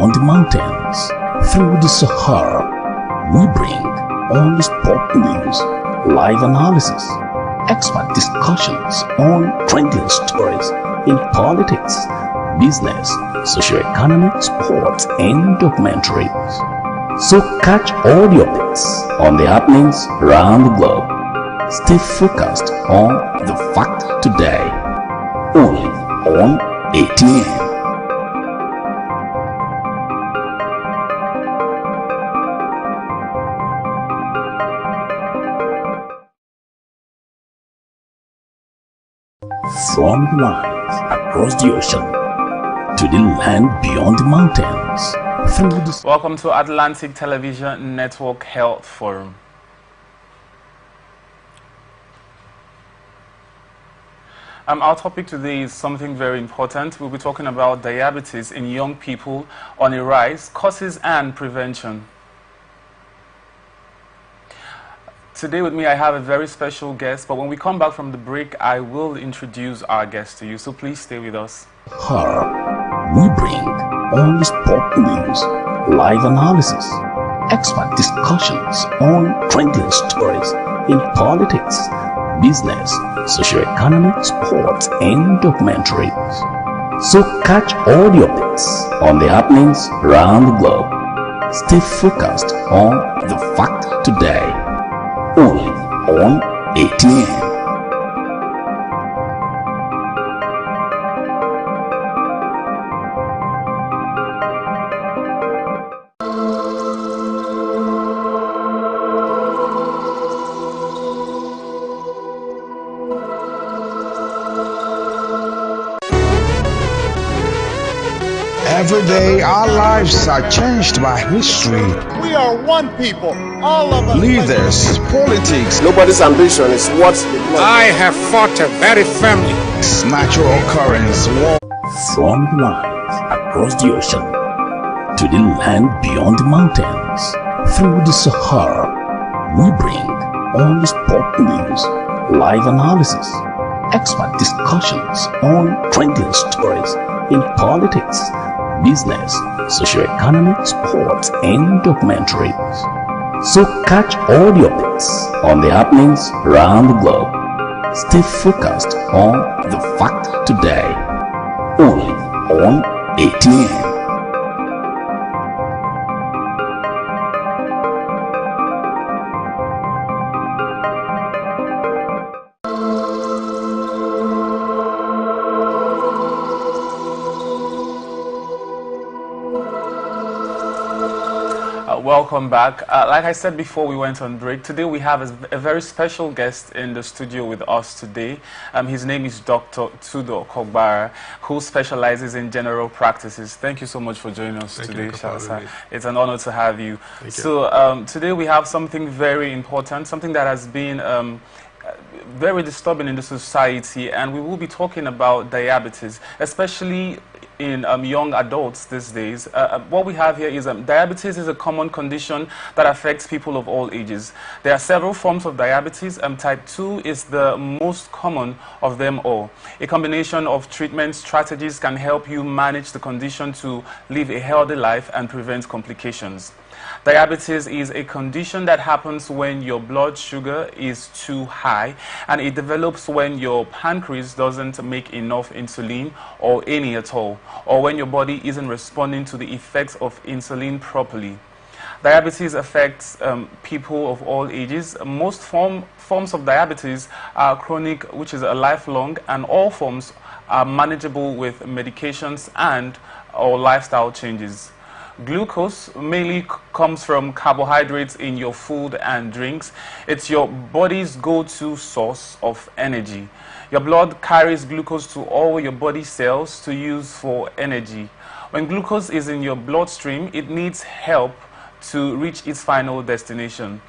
beyond the mountains, through the Sahara, we bring all the sport news, live analysis, expert discussions on trending stories in politics, business, socio-economic, sports, and documentaries. So catch all your bits on the happenings around the globe. Stay focused on the fact today, only on ATN. From the lines across the ocean to the land beyond the mountains. Welcome to Atlantic Television Network Health Forum. Our topic today is something very important. We'll be talking about diabetes in young people on a rise, causes and prevention. Today with me I have a very special guest, but when we come back from the break I will introduce our guest to you, so please stay with us. We bring all the sport news, live analysis, expert discussions on trending stories in politics, business, socio-economic, sports, and documentaries. So catch all your bits on the happenings around the globe. Stay focused on the fact today, only on ATN. Every day our lives are changed by history. We are one people, all of us. Leaders, politics. Nobody's ambition is what I have fought a very firmly. Natural occurrence. From the lines across the ocean to the land beyond the mountains, through the Sahara, we bring all the sport news, live analysis, expert discussions on trending stories in politics, business, socio-economic, sports, and documentaries. So catch all your bits on the happenings around the globe. Stay focused on the fact today, only on ATN. Welcome back. Like I said before we went on break, today we have a very special guest in the studio with us today. His name is Dr. Tudo Kogbara, who specializes in general practices. Thank you so much for joining us today, Shalasa. It's an honor to have you. So today we have something very important, something that has been very disturbing in the society, and we will be talking about diabetes, especially in young adults these days. What we have here is diabetes is a common condition that affects people of all ages. There are several forms of diabetes. Type 2 is the most common of them all. A combination of treatment strategies can help you manage the condition to live a healthy life and prevent complications. Diabetes is a condition that happens when your blood sugar is too high, and it develops when your pancreas doesn't make enough insulin or any at all, or when your body isn't responding to the effects of insulin properly. Diabetes affects people of all ages. Most forms of diabetes are chronic, which is a lifelong, and all forms are manageable with medications and or lifestyle changes. Glucose mainly comes from carbohydrates in your food and drinks. It's your body's go-to source of energy. Your blood carries glucose to all your body cells to use for energy. When glucose is in your bloodstream, it needs help to reach its final destination.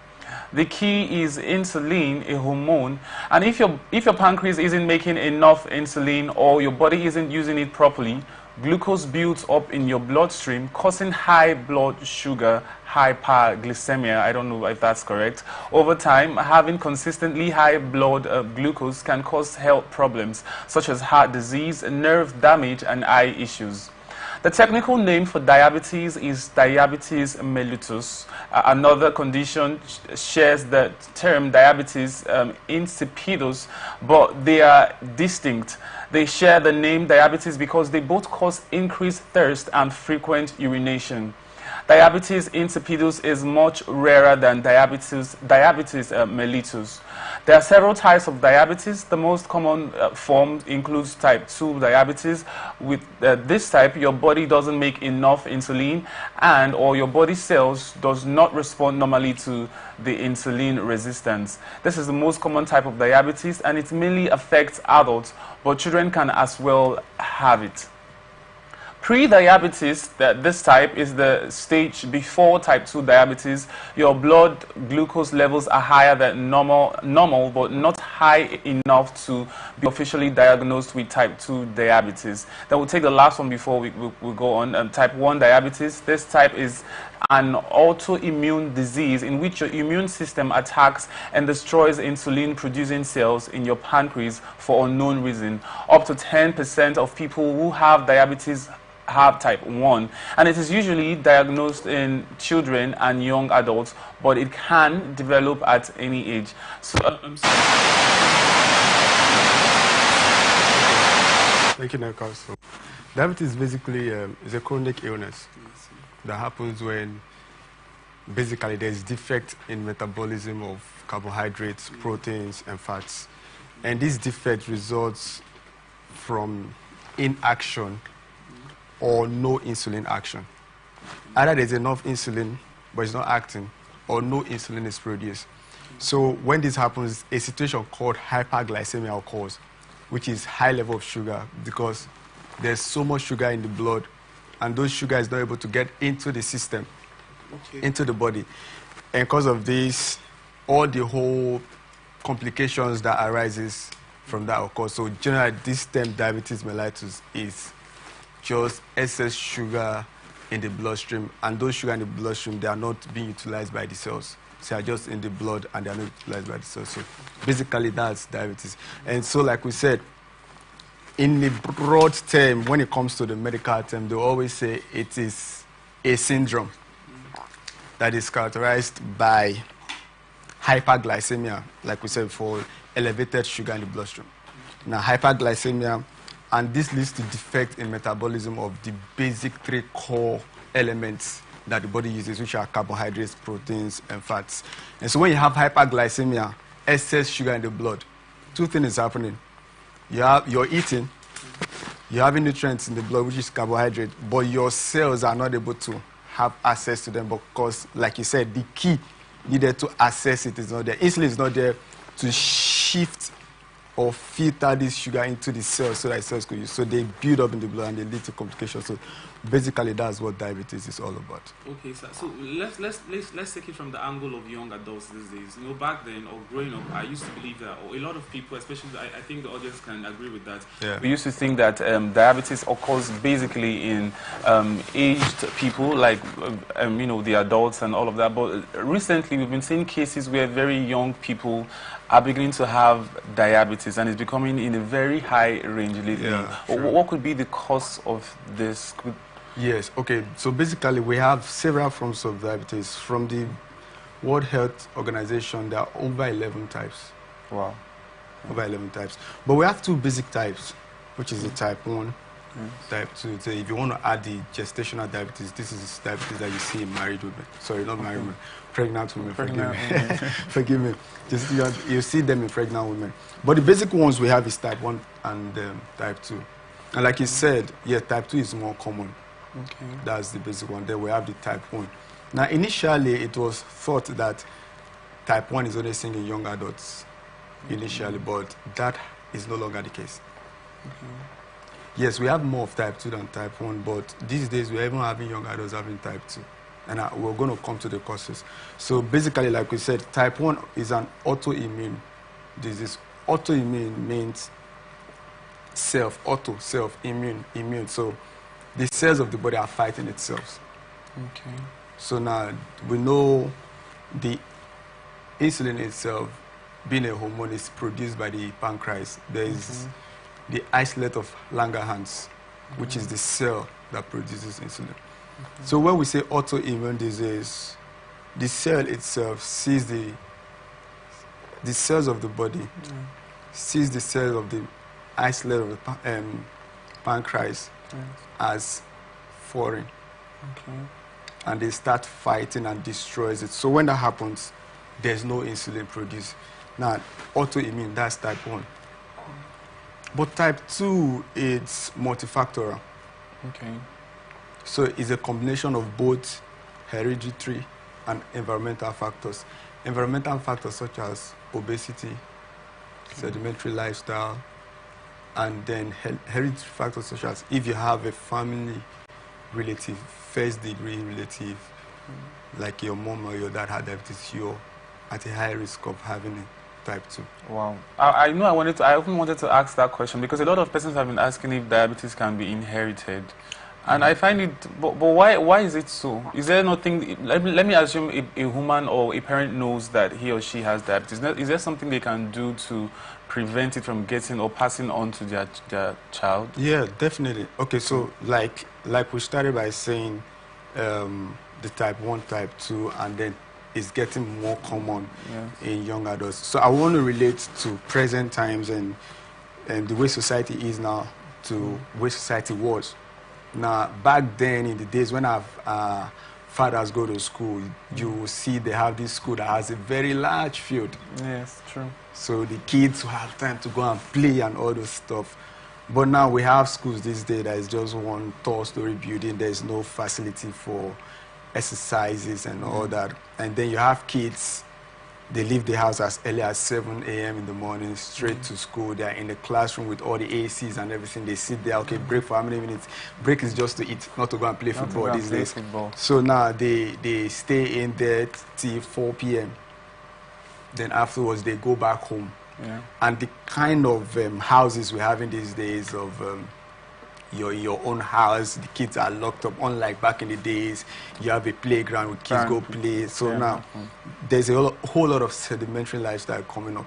The key is insulin, a hormone, and if your pancreas isn't making enough insulin or your body isn't using it properly, glucose builds up in your bloodstream, causing high blood sugar, hyperglycemia. I don't know if that's correct. Over time, having consistently high blood glucose can cause health problems such as heart disease, nerve damage, and eye issues. The technical name for diabetes is diabetes mellitus. Another condition shares the term diabetes insipidus, but they are distinct. They share the name diabetes because they both cause increased thirst and frequent urination. Diabetes insipidus is much rarer than diabetes mellitus. There are several types of diabetes. The most common form includes type 2 diabetes. With this type, your body doesn't make enough insulin or your body cells does not respond normally to the insulin resistance. This is the most common type of diabetes, and it mainly affects adults, but children can as well have it. Pre-diabetes, this type is the stage before type 2 diabetes. Your blood glucose levels are higher than normal, but not high enough to be officially diagnosed with type 2 diabetes. Then we'll take the last one before we go on. Type 1 diabetes. This type is an autoimmune disease in which your immune system attacks and destroys insulin-producing cells in your pancreas for unknown reason. Up to 10% of people who have diabetes have type 1, and it is usually diagnosed in children and young adults, but it can develop at any age. So, Thank you, Nelka. So, diabetes basically is a chronic illness that happens when basically there's defect in metabolism of carbohydrates, proteins, and fats. And this defect results from inaction or no insulin action. Either there's enough insulin, but it's not acting, or no insulin is produced. So when this happens, a situation called hyperglycemia occurs, which is high level of sugar, because there's so much sugar in the blood, and those sugar is not able to get into the system, into the body. And because of this, all the whole complications that arises from that occur. So generally, this term diabetes mellitus is just excess sugar in the bloodstream, and those sugar in the bloodstream, they are not being utilized by the cells. They are just in the blood and they are not utilized by the cells. So basically that's diabetes. And so like we said, in the broad term, when it comes to the medical term, they always say it is a syndrome that is characterized by hyperglycemia, like we said before, elevated sugar in the bloodstream. Now hyperglycemia, and this leads to defect in metabolism of the basic 3 core elements that the body uses, which are carbohydrates, proteins, and fats. And so when you have hyperglycemia, excess sugar in the blood, 2 things is happening. You're eating, you're having nutrients in the blood, which is carbohydrate, but your cells are not able to have access to them because, like you said, the key needed to access it is not there. Insulin is not there to shift or filter this sugar into the cells so that cells could use. So they build up in the blood and they lead to complications. So basically that's what diabetes is all about. Okay, so let's take it from the angle of young adults these days. You know, back then or growing up, I used to believe that, or a lot of people, especially I think the audience can agree with that. Yeah. We used to think that diabetes occurs basically in aged people, like you know, the adults and all of that. But recently we've been seeing cases where very young people are beginning to have diabetes, and it's becoming in a very high range lately. Yeah, sure. What could be the cause of this? Yes, okay. So basically we have several forms of diabetes. From the World Health Organization, there are over 11 types. Wow. Over 11 types. But we have 2 basic types, which is the type 1, type 2. So if you want to add the gestational diabetes, this is diabetes that you see in married women. Sorry, not married women. Pregnant women, forgive me. Forgive me. You see them in pregnant women. But the basic ones we have is type 1 and type 2. And like you said, yeah, type 2 is more common. Okay. That's the basic one. Then we have the type 1. Now, initially, it was thought that type 1 is only seen in young adults initially, but that is no longer the case. Okay. Yes, we have more of type 2 than type 1, but these days we're even having young adults having type 2. And we're going to come to the causes. So basically, like we said, type 1 is an autoimmune disease. Autoimmune means self, immune. So the cells of the body are fighting itself. Okay. So now we know the insulin itself, being a hormone, is produced by the pancreas. There is the isolate of Langerhans, which is the cell that produces insulin. So when we say autoimmune disease, the cell itself sees the cells of the body, sees the cells of the islet of the pancreas as foreign. And they start fighting and destroys it. So when that happens, there's no insulin produced. Now, autoimmune, that's type 1. But type 2, it's multifactorial. So it's a combination of both hereditary and environmental factors. Environmental factors such as obesity, sedimentary lifestyle, and then hereditary factors such as if you have a family relative, first-degree relative, like your mom or your dad had diabetes, you're at a high risk of having a type 2. Wow. I know I often wanted to ask that question because a lot of persons have been asking if diabetes can be inherited. And I find it, but why is it so? Is there nothing, let me assume a woman or a parent knows that he or she has diabetes. Is there something they can do to prevent it from getting or passing on to their child? Yeah, definitely. Okay, so like we started by saying the type 1, type 2, and then it's getting more common in young adults. So I want to relate to present times and the way society is now to where society was. Now, back then in the days when our fathers go to school, you will see they have this school that has a very large field. Yes, true. So the kids will have time to go and play and all those stuff. But now we have schools this day that is just one tall-story building. There's no facility for exercises and all that. And then you have kids, they leave the house as early as 7 a.m. in the morning, straight to school. They're in the classroom with all the ACs and everything. They sit there, okay, break for how many minutes? Break is just to eat, not to go and play football these days. So now they stay in there till 4 p.m. Then afterwards, they go back home. And the kind of houses we're having these days of you're in your own house, the kids are locked up, unlike back in the days, you have a playground where kids go play. So now, there's a whole lot of sedimentary lifestyle coming up.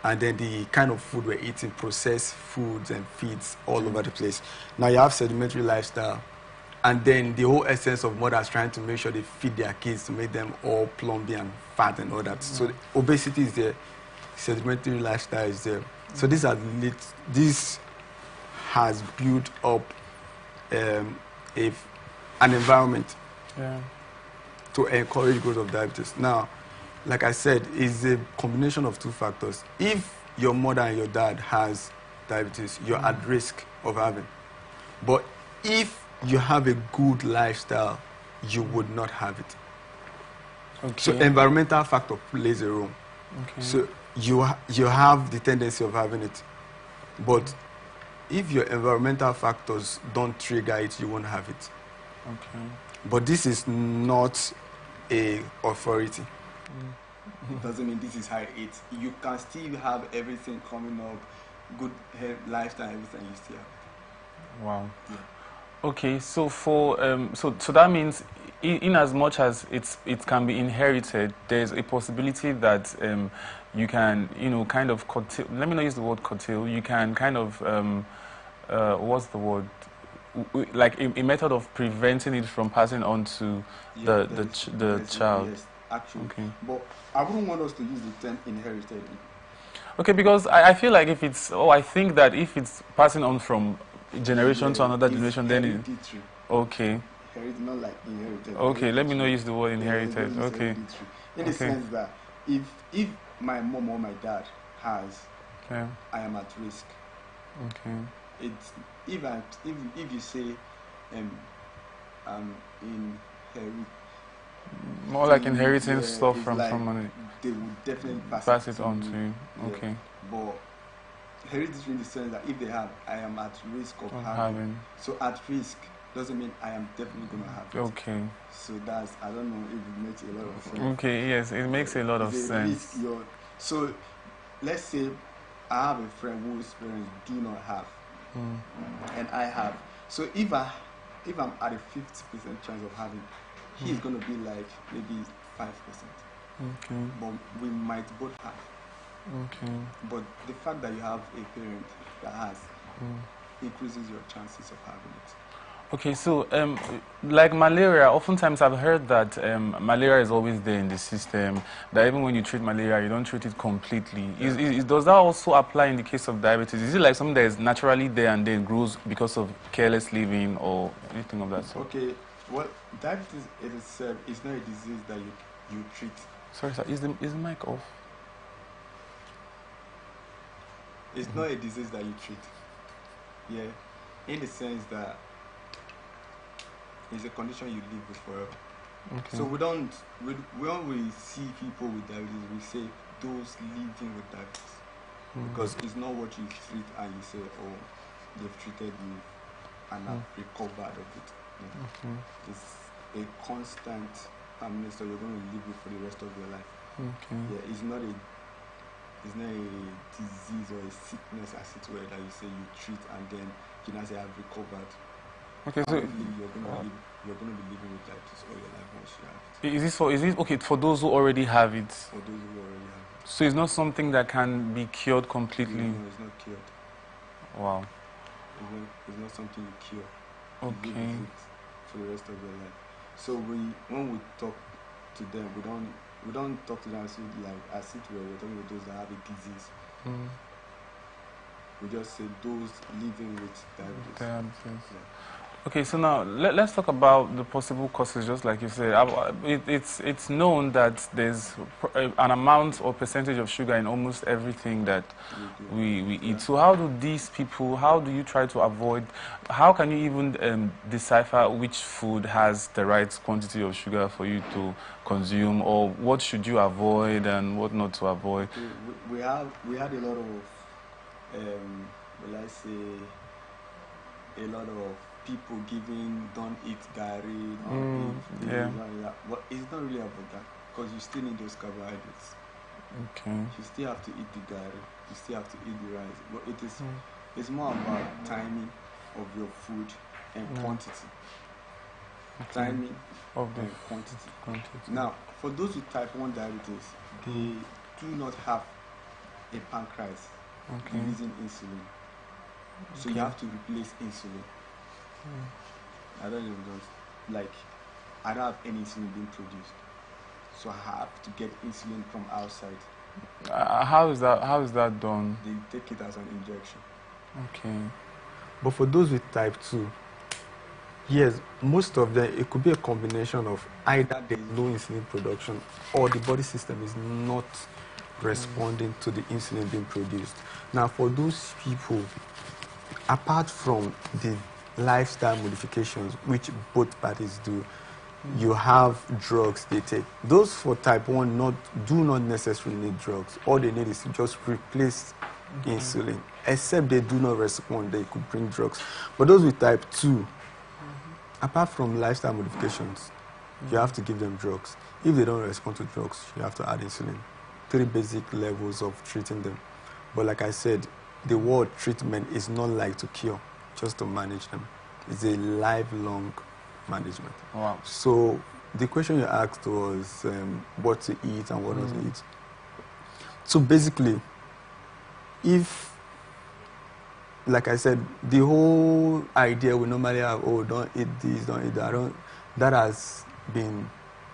And then the kind of food we're eating, processed foods and feeds all over the place. Now you have sedimentary lifestyle, and then the whole essence of mothers trying to make sure they feed their kids to make them all plumpy and fat and all that. So obesity is there, sedimentary lifestyle is there. So this has built up an environment to encourage growth of diabetes. Now, like I said, it's a combination of 2 factors. If your mother and your dad has diabetes, you're at risk of having. But if you have a good lifestyle, you would not have it. So environmental factor plays a role. So you have the tendency of having it. But if your environmental factors don't trigger it, you won't have it. But this is not a authority. It doesn't mean this is how it is. You can still have everything coming up, good health, lifestyle, everything you still have it. Wow. Okay, so for so that means in as much as it can be inherited, there's a possibility that you can, kind of curtail. Let me not use the word curtail. You can kind of what's the word? Like a method of preventing it from passing on to the child. Yes, actually. But I wouldn't want us to use the term inherited. Okay, because I feel like if it's, I think that if it's passing on from generation to another generation, then it, okay. Not like inherited. Okay, let me not use the word inherited. Okay. In the sense that if my mom or my dad has, I am at risk. Okay. It's if you say inherit. More like inheriting stuff from like somebody. They would definitely pass it on to you. Okay. But hereditary in the sense that if they have, I am at risk of having. So at risk doesn't mean I am definitely going to have it. Okay. So that's, I don't know if it makes a lot of sense. Okay, yes, it makes a lot of sense. So let's say I have a friend whose parents do not have, and I have. So if I'm at a 50% chance of having, he's going to be like maybe 5%. Okay. But we might both have. Okay. But the fact that you have a parent that has increases your chances of having it. Okay, so like malaria, oftentimes I've heard that malaria is always there in the system, that even when you treat malaria, you don't treat it completely. Does that also apply in the case of diabetes? Is it like something that is naturally there and then grows because of careless living or anything of that sort? Okay, well, diabetes itself is not a disease that you treat. Sorry, sir, is the mic off? It's not a disease that you treat. Yeah, in the sense that it's a condition you live with forever. Okay. So when we see people with diabetes, we say those living with diabetes. Because it's not what you treat and you say, oh, they've treated you and have recovered of it. No. It's a constant so you're going to live with for the rest of your life. Okay. Yeah, it's not a disease or a sickness as it were that you say you treat and then you now say I've recovered. Okay, so you're going to be living with diabetes all your life once you have it. is this okay for those who already have it? For those who already have it. So it's not something that can be cured completely? No, it's not cured. Wow. It's not something you cure. Okay. You live with it for the rest of your life. So when we talk to them, we don't talk to them as if we're talking with those that have a disease. We just say those living with diabetes. Yeah. Okay, so now let's talk about the possible causes, just like you said. It's known that there's an amount or percentage of sugar in almost everything that we eat. So how do you try to avoid, how can you even decipher which food has the right quantity of sugar for you to consume, or what should you avoid and what not to avoid? We had a lot of, a lot of people giving don't eat gari, don't eat this, that. But it's not really about that, because you still need those carbohydrates. Okay. You still have to eat the gari, you still have to eat the rice. But it's more about timing of your food and quantity. Okay. Timing of the quantity. Now, for those with type 1 diabetes, they do not have a pancreas using insulin. So you have to replace insulin. I don't have any insulin being produced, so I have to get insulin from outside. How is that done? They take it as an injection. Okay. But for those with type 2, yes, most of them, it could be a combination of either there is no insulin production or the body system is not responding to the insulin being produced. Now, for those people, apart from the lifestyle modifications, which both parties do, you have drugs they take. Those for type 1 do not necessarily need drugs. All they need is to just replace insulin. Except they do not respond, they could bring drugs. But those with type 2, apart from lifestyle modifications, you have to give them drugs. If they don't respond to drugs, you have to add insulin. 3 basic levels of treating them. But like I said, the word treatment is not like to cure, just to manage them. It's a lifelong management. Wow. So the question you asked was what to eat and what not to eat. So basically, if, like I said, the whole idea we normally have, oh, don't eat this, don't eat that, that has been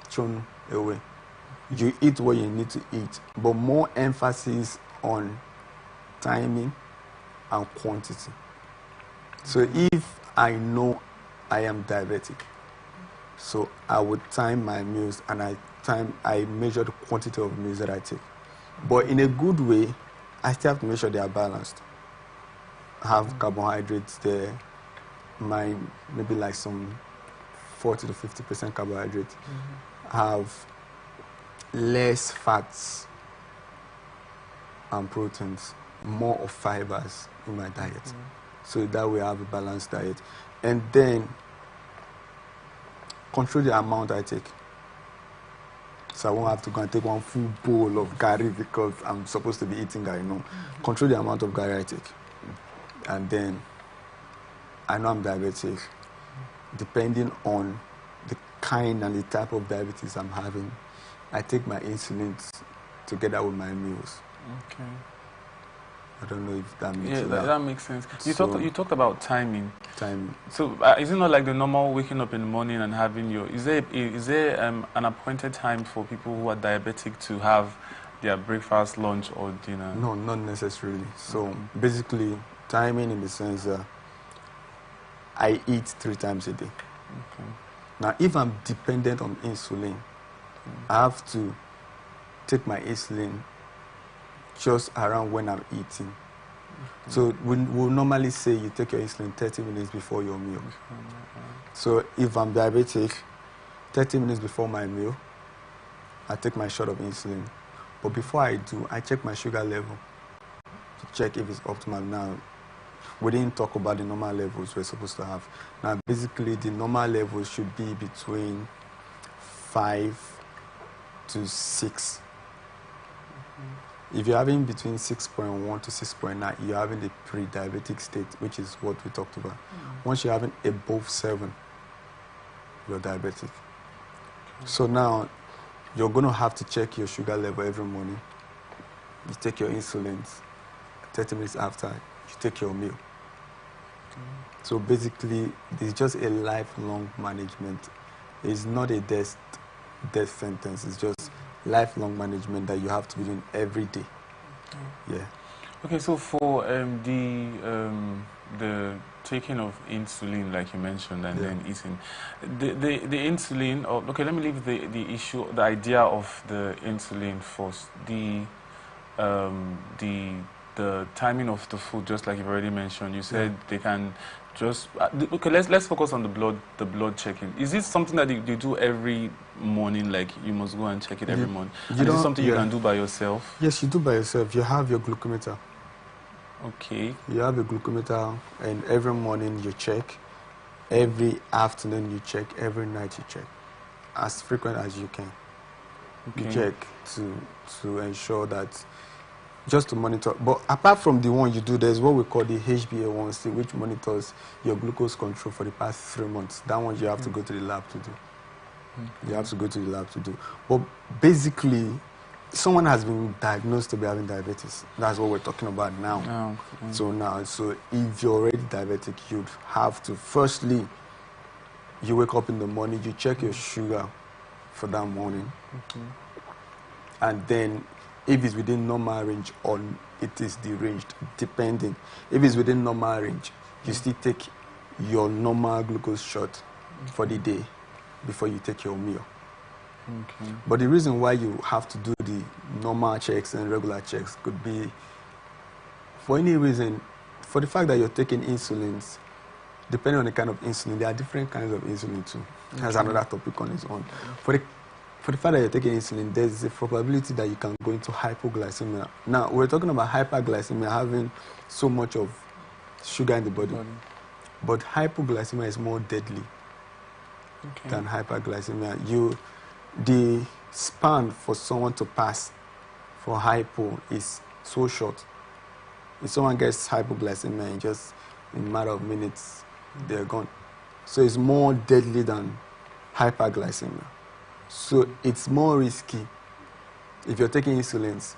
thrown away. You eat what you need to eat, but more emphasis on timing and quantity. So if I know I am diabetic, so I would time my meals and I measure the quantity of meals that I take. But in a good way, I still have to make sure they are balanced. Have carbohydrates there, maybe like some 40 to 50% carbohydrates. Have less fats and proteins, more of fibers in my diet. So that way I have a balanced diet. And then control the amount I take. So I won't have to go and take one full bowl of gari because I'm supposed to be eating gari. No. Control the amount of gari I take. And then I know I'm diabetic. Depending on the kind and the type of diabetes I'm having, I take my insulin together with my meals. Okay. I don't know if that makes sense. Yeah, that makes sense. You talked about timing. Time. So is it not like the normal waking up in the morning and having your? Is there an appointed time for people who are diabetic to have their breakfast, lunch, or dinner? No, not necessarily. So basically, timing in the sense that I eat 3 times a day. Okay. Now, if I'm dependent on insulin, I have to take my insulin just around when I'm eating. So we'll normally say you take your insulin 30 minutes before your meal. So if I'm diabetic, 30 minutes before my meal, I take my shot of insulin. But before I do, I check my sugar level to check if it's optimal. Now, we didn't talk about the normal levels we're supposed to have. Now, basically, the normal levels should be between 5 to 6. If you're having between 6.1 to 6.9, you're having the pre-diabetic state, which is what we talked about. Once you're having above 7, you're diabetic. So now, you're going to have to check your sugar level every morning. You take your insulins. 30 minutes after, you take your meal. So basically, it's just a lifelong management. It's not a death sentence. It's just lifelong management that you have to be doing every day. Yeah. Okay, so for the taking of insulin, like you mentioned, and then eating, the insulin. Okay, let me leave the idea of the insulin first. The timing of the food, just like you've already mentioned. You said they can just okay. Let's focus on the blood checking. Is this something that you do every morning? Like you must go and check it every morning. Is it something you can do by yourself? Yes, you do by yourself. You have your glucometer. Okay. You have a glucometer, and every morning you check. Every afternoon you check. Every night you check. As frequent as you can. Okay. You check to ensure that. Just to monitor. But apart from the one you do, there's what we call the HbA1c, which monitors your glucose control for the past 3 months. That one you have to go to the lab to do. You have to go to the lab to do. But basically, someone has been diagnosed to be having diabetes. That's what we're talking about now. So if you're already diabetic, you'd have to, firstly, you wake up in the morning, you check your sugar for that morning. And then if it's within normal range or it is deranged, depending. If it's within normal range, you still take your normal glucose shot for the day before you take your meal. Okay. But the reason why you have to do the normal checks and regular checks could be for any reason, for the fact that you're taking insulins, depending on the kind of insulin, there are different kinds of insulin too. That's another topic on its own. For the fact that you're taking insulin, there's a probability that you can go into hypoglycemia. Now, we're talking about hyperglycemia, having so much of sugar in the body. But hypoglycemia is more deadly than hyperglycemia. The span for someone to pass for hypo is so short. If someone gets hypoglycemia in a matter of minutes, they're gone. So it's more deadly than hyperglycemia. So it's more risky. If you're taking insulins,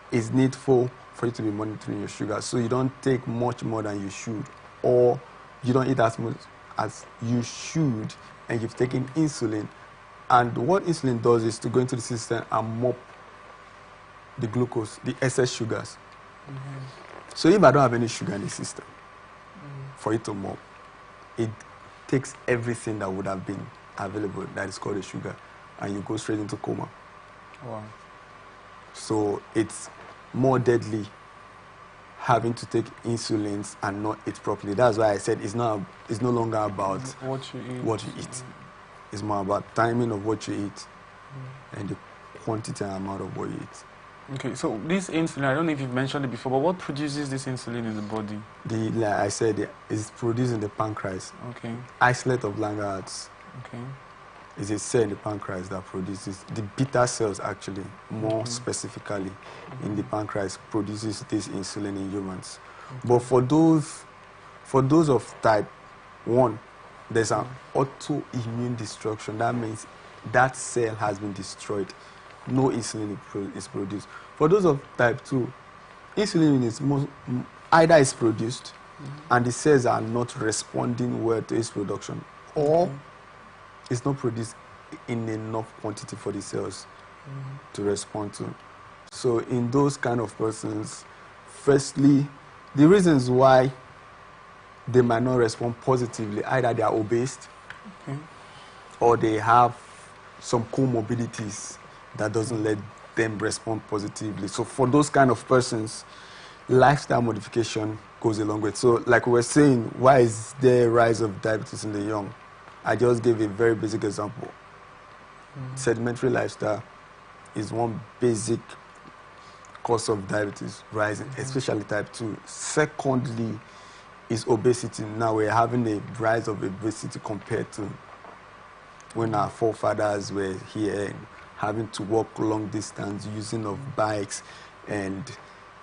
it's needful for you to be monitoring your sugar. So you don't take much more than you should, or you don't eat as much as you should, and you've taken insulin. And what insulin does is to go into the system and mop the glucose, the excess sugars. So if I don't have any sugar in the system for it to mop, it takes everything that would have been available, that is called a sugar, and you go straight into coma. Wow. So it's more deadly having to take insulins and not eat properly. That's why I said it's no longer about what you eat. It's more about timing of what you eat and the quantity and amount of what you eat. Okay, so this insulin, I don't know if you've mentioned it before, but what produces this insulin in the body? Like I said, it's produced in the pancreas. Okay. Isolate of Langerhans. Okay. Is a cell in the pancreas that produces the beta cells, actually, more specifically in the pancreas, produces this insulin in humans. But for those of type 1, there's an autoimmune destruction. That means that cell has been destroyed. No insulin is produced. For those of type 2, insulin is either is produced and the cells are not responding well to its production, or it's not produced in enough quantity for the cells to respond to. So in those kind of persons, firstly, the reasons why they might not respond positively, either they are obese or they have some comorbidities that doesn't let them respond positively. So for those kind of persons, lifestyle modification goes a long way. So like we were saying, why is there a rise of diabetes in the young? I just gave a very basic example. Sedimentary lifestyle is one basic cause of diabetes rising, especially type 2. Secondly is obesity. Now we're having a rise of obesity compared to when our forefathers were here and having to walk long distance, using of bikes, and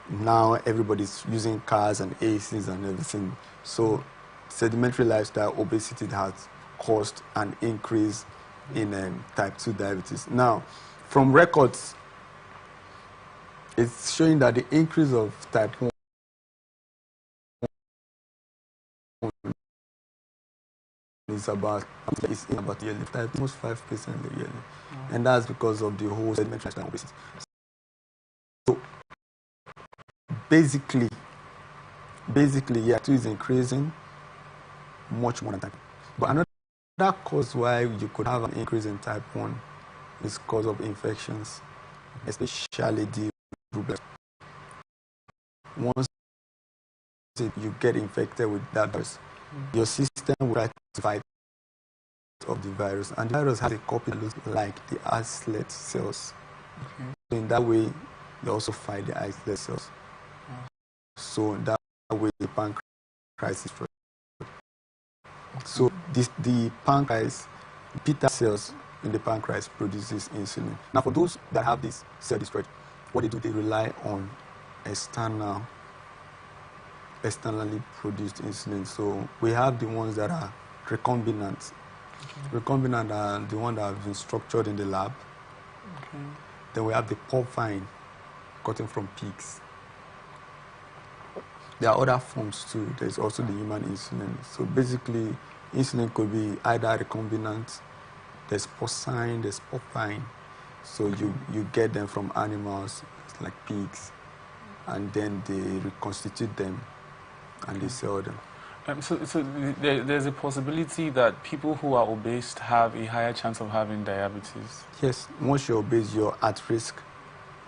now everybody's using cars and ACs and everything. So sedimentary lifestyle, obesity has caused an increase in type 2 diabetes. Now, from records, it's showing that the increase of type 1 is about yearly, type almost 5% yearly. And that's because of the whole sedimentary lifestyle and obesity. So basically, yeah, 2 is increasing much more than type 1. But another cause why you could have an increase in type 1 is because of infections, especially the virus. Once you get infected with that virus, your system will try to fight off the virus, and the virus has a copy that looks like the islet cells. So in that way, they also fight the islet cells. So in that way, the pancreas is destroyed. So the pancreas, beta cells in the pancreas produces insulin. Now, for those that have this cell destroyed, what they do, they rely on externally produced insulin. So we have the ones that are recombinant. Recombinant are the ones that have been structured in the lab. Then we have the porcine gotten from pigs. There are other forms too. There's also the human insulin. So basically, insulin could be either recombinant, there's porcine, there's porcine. So you get them from animals like pigs, and then they reconstitute them and they sell them. So there's a possibility that people who are obese have a higher chance of having diabetes? Yes, once you're obese, you're at risk.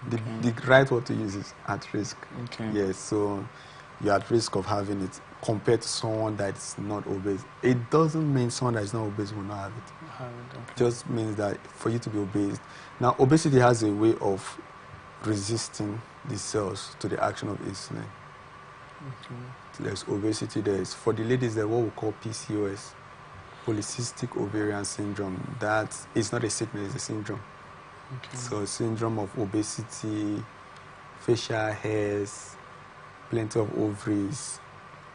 The right word to use is at risk. Yes, so you're at risk of having it compared to someone that's not obese. It doesn't mean someone that's not obese will not have it. It just means that for you to be obese. Now, obesity has a way of resisting the cells to the action of insulin. There's obesity, for the ladies, there's what we call PCOS, polycystic ovarian syndrome. That is not a sickness, it's a syndrome. So syndrome of obesity, facial hairs, plenty of ovaries,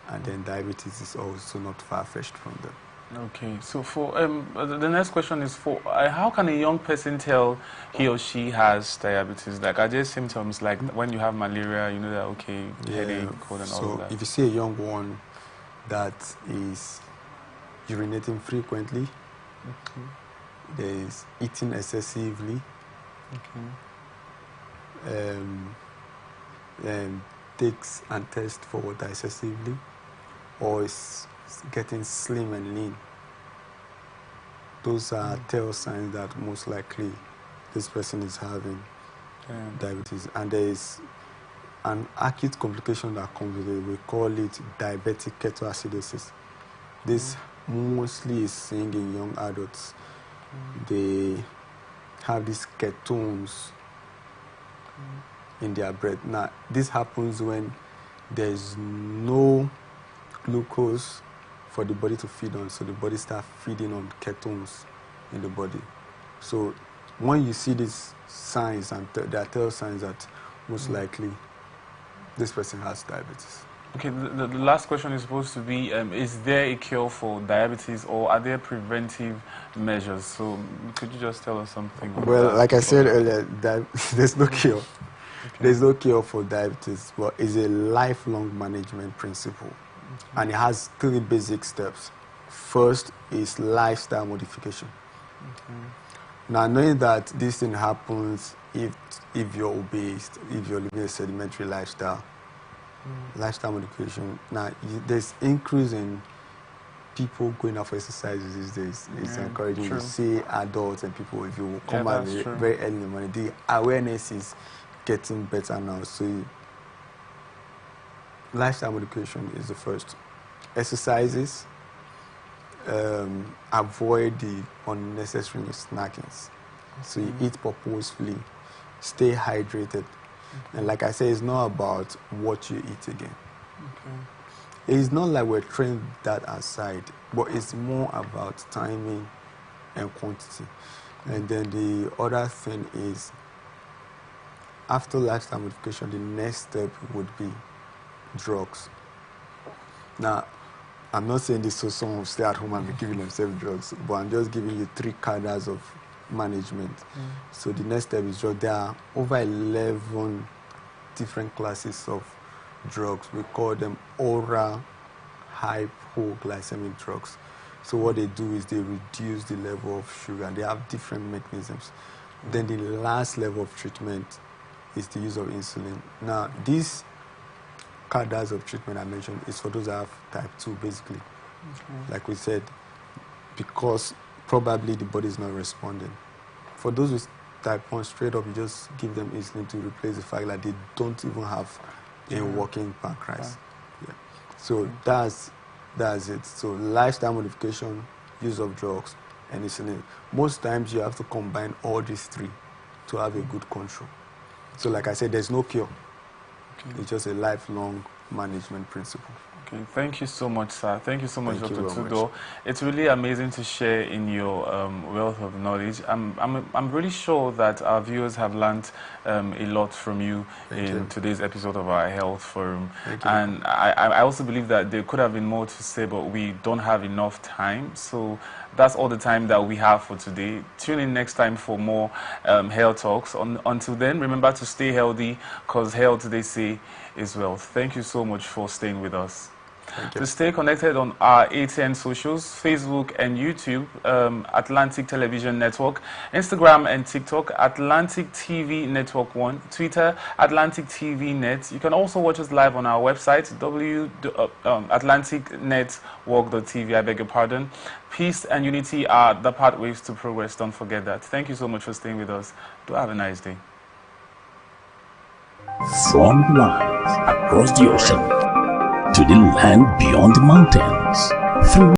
and then diabetes is also not far-fetched from them. Okay, so for the next question is how can a young person tell he or she has diabetes? Like, are there symptoms like when you have malaria, you know that, okay, headache, cold and all of that? So if you see a young one that is urinating frequently, there is eating excessively, takes and tests for water excessively, or is getting slim and lean. Those are tell signs that most likely this person is having diabetes. And there is an acute complication that comes with it. We call it diabetic ketoacidosis. This mostly is seen in young adults. They have these ketones in their breath. Now, this happens when there's no glucose for the body to feed on, so the body starts feeding on ketones in the body. So when you see these signs, and there are tell signs that most likely this person has diabetes. Okay, the last question is supposed to be, is there a cure for diabetes, or are there preventive measures? So could you just tell us something? Well, like I said earlier, there's no cure. There's no cure for diabetes, but it's a lifelong management principle. And it has 3 basic steps. First is lifestyle modification. Now, knowing that this thing happens if you're obese, if you're living a sedimentary lifestyle, lifestyle modification. Now, there's increase in people going out for exercises these days. It's encouraging. True. You see adults and people, if you come out that's true. very early in the morning, the awareness is getting better now. So lifestyle modification is the first. Exercises, avoid the unnecessary snackings. So you eat purposefully, stay hydrated. And like I said, it's not about what you eat again. It's not like we're trained that aside, but it's more about timing and quantity. And then the other thing is, after lifestyle modification, the next step would be drugs. Now, I'm not saying this so someone will stay at home and be giving themselves drugs, but I'm just giving you 3 cadres of management. So the next step is drugs. There are over 11 different classes of drugs. We call them oral hypoglycemic drugs. So what they do is they reduce the level of sugar. They have different mechanisms. Then the last level of treatment is the use of insulin. Now, these cadres of treatment I mentioned is for those that have type 2, basically. Like we said, because probably the body is not responding. For those with type 1, straight up, you just give them insulin to replace the fact that they don't even have a working pancreas. So that's it. So lifestyle modification, use of drugs, and insulin. Most times you have to combine all these 3 to have a good control. So like I said, there's no cure. It's just a lifelong management principle. Okay, thank you so much, sir. Thank you so much, Thank Dr. you very Tudo. much. It's really amazing to share in your wealth of knowledge. I'm really sure that our viewers have learned a lot from you in today's episode of our Health Forum. And I also believe that there could have been more to say, but we don't have enough time. So that's all the time that we have for today. Tune in next time for more health talks. Until then, remember to stay healthy, because health, they say, is wealth. Thank you so much for staying with us. To stay connected on our Atn socials, Facebook and YouTube, Atlantic Television Network, Instagram and TikTok, Atlantic TV Network 1, Twitter, Atlantic TV Net. You can also watch us live on our website, atlanticnetwork.tv. I beg your pardon. Peace and unity are the pathways to progress. Don't forget that. Thank you so much for staying with us. Do have a nice day. From the lands across the ocean to the land beyond the mountains, through